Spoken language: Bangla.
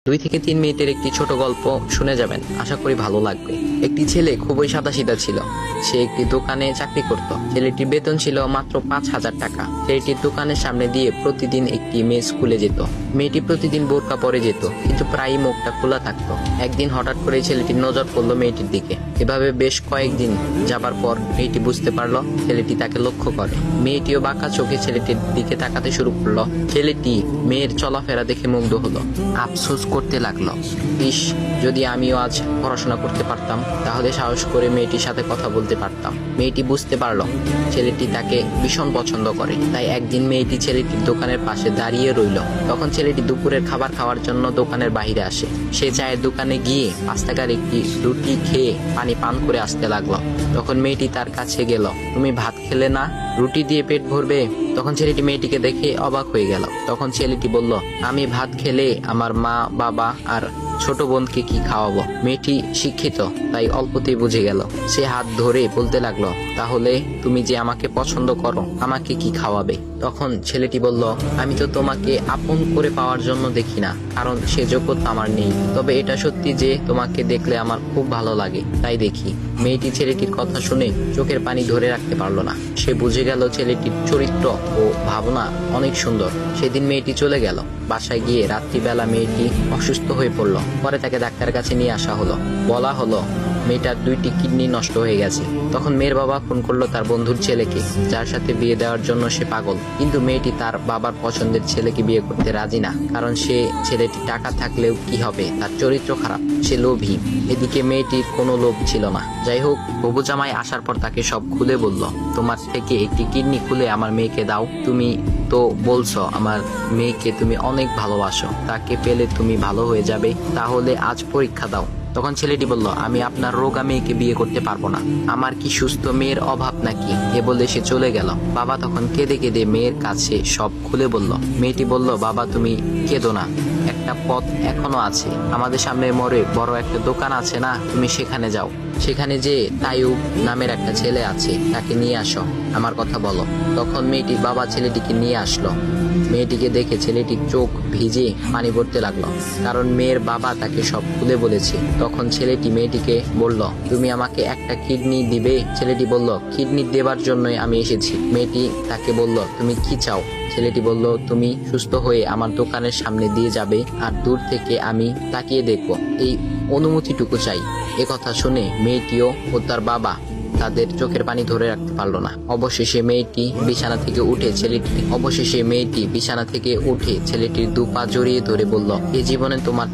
2 থেকে 3 মিনিটের একটি ছোট গল্প শুনে যাবেন, আশা করি ভালো লাগবে। একটি ছেলে খুবই সাদাসিধা ছিল। সে একটি দোকানে চাকরি করত। ছেলেটির বেতন ছিল মাত্র 5,000 টাকা। ছেলেটির দোকানের সামনে দিয়ে প্রতিদিন একটি মেয়ে স্কুলে যেত। মেয়েটি প্রতিদিন বোরকা পরে যেত, কিন্তু প্রায়ই মুখটা খোলা থাকতো। একদিন হঠাৎ করে ছেলেটির নজর পড়লো মেয়েটির দিকে। এভাবে বেশ কয়েকদিন যাবার পর মেয়েটি বুঝতে পারলো ছেলেটি তাকে লক্ষ্য করে। মেয়েটিও বাঁকা চোখে ছেলেটির দিকে তাকাতে শুরু করলো। ছেলেটি মেয়ের চলাফেরা দেখে মুগ্ধ হলো। আফসোস করতে লাগলো, ইস, যদি আমিও আজ পড়াশোনা করতে পারতাম, তাহলে সাহস করে মেয়েটির সাথে কথা বলতে পারতাম। মেয়েটি বুঝতে পারলো ছেলেটি তাকে ভীষণ পছন্দ করে। তাই একদিন মেয়েটি ছেলেটির দোকানের পাশে দাঁড়িয়ে রইল। তখন ছেলেটি দুপুরের খাবার খাওয়ার জন্য দোকানের বাইরে আসে। সে চায়ের দোকানে গিয়ে 5 টাকার একটি রুটি খেয়ে পানি পান করে আসতে লাগলো। তখন মেয়েটি তার কাছে গেল। তুমি ভাত খেলে না, রুটি দিয়ে পেট ভরবে? তখন ছেলেটি মেয়েটিকে দেখে অবাক হয়ে গেল। তখন ছেলেটি বলল, আমি ভাত খেলে আমার মা, বাবা আর ছোট বোনকে কি খাওয়াবো? মেয়েটি শিক্ষিত, তাই অল্পতেই বুঝে গেল। সে হাত ধরে বলতে লাগলো, তাহলে তুমি যে আমাকে পছন্দ করো, আমাকে কি খাওয়াবে? তখন ছেলেটি বলল, আমি তো তোমাকে আপন করে পাওয়ার জন্য দেখি না, কারণ সে যোগ্যতা আমার নেই। তবে এটা সত্যি যে তোমাকে দেখলে আমার খুব ভালো লাগে, তাই দেখি। মেয়েটি ছেলেটির কথা শুনে চোখের পানি ধরে রাখতে পারলো না। সে বুঝে গেল ছেলেটির চরিত্র ও ভাবনা অনেক সুন্দর। সেদিন মেয়েটি চলে গেল। বাসায় গিয়ে রাত্রিবেলা মেয়েটি অসুস্থ হয়ে পড়লো। পরে তাকে ডাক্তারের কাছে নিয়ে আসা হলো। বলা হলো মেয়েটার 2টি কিডনি নষ্ট হয়ে গেছে। তখন মেয়ের বাবা ফোন করলো তার বন্ধুর ছেলেকে, যার সাথে বিয়ে দেওয়ার জন্য সে পাগল। কিন্তু মেয়েটি তার বাবার পছন্দের ছেলেকে বিয়ে করতে রাজি না, কারণ সে ছেলেটি টাকা থাকলেও কি হবে, তার চরিত্র খারাপ, সে লোভী। এদিকে মেয়েটির কোনো লোভ ছিল না। যাই হোক, হবু জামাই আসার পর তাকে সব খুলে বলল, তোমার থেকে একটি কিডনি খুলে আমার মেয়েকে দাও। তুমি তো বলছো আমার মেয়েকে তুমি অনেক ভালোবাসো, তাকে পেলে তুমি ভালো হয়ে যাবে, তাহলে আজ পরীক্ষা দাও। তখন ছেলেটি বলল, আমি আপনার রোগা মেয়েকে বিয়ে করতে পারবো না, আমার কি সুস্থ মেয়ের অভাব নাকি? এ বলে সে চলে গেল। বাবা তখন কেঁদে কেঁদে মেয়ের কাছে সব খুলে বলল। মেয়েটি বলল, বাবা তুমি কেঁদো না, একটা পথ এখনো আছে। আমাদের সামনে মোড়ে বড় একটা দোকান আছে না, তুমি সেখানে যাও। সেখানে যে তাইয়ুব নামের একটা ছেলে আছে, তাকে নিয়ে আসো, আমার কথা বলো। তখন মেয়েটির বাবা ছেলেটিকে নিয়ে আসলো। মেয়েটিকে দেখে ছেলেটির চোখ ভিজে পানি পড়তে লাগলো, কারণ মেয়ের বাবা তাকে সব খুলে বলেছে। তখন ছেলেটি মেয়েটিকে বলল, তুমি আমাকে একটা কিডনি দিবে? ছেলেটি বলল, কিডনি দেবার জন্যই আমি এসেছি। মেয়েটি তাকে বলল, তুমি কি চাও? ছেলেটি বলল, তুমি সুস্থ হয়ে আমার দোকানের সামনে দিয়ে যাবে, আর দূর থেকে আমি তাকিয়ে দেখব, এই অনুমতিটুকু চাই। কথা শুনে মেয়েটিও ও তার বাবা তাদের চোখের পানি ধরে রাখতে পারলো না। অবশেষে মেয়েটি বিছানা থেকে উঠে ছেলেটির 2 পা জড়িয়ে ধরে বলল, এ জীবনে তোমার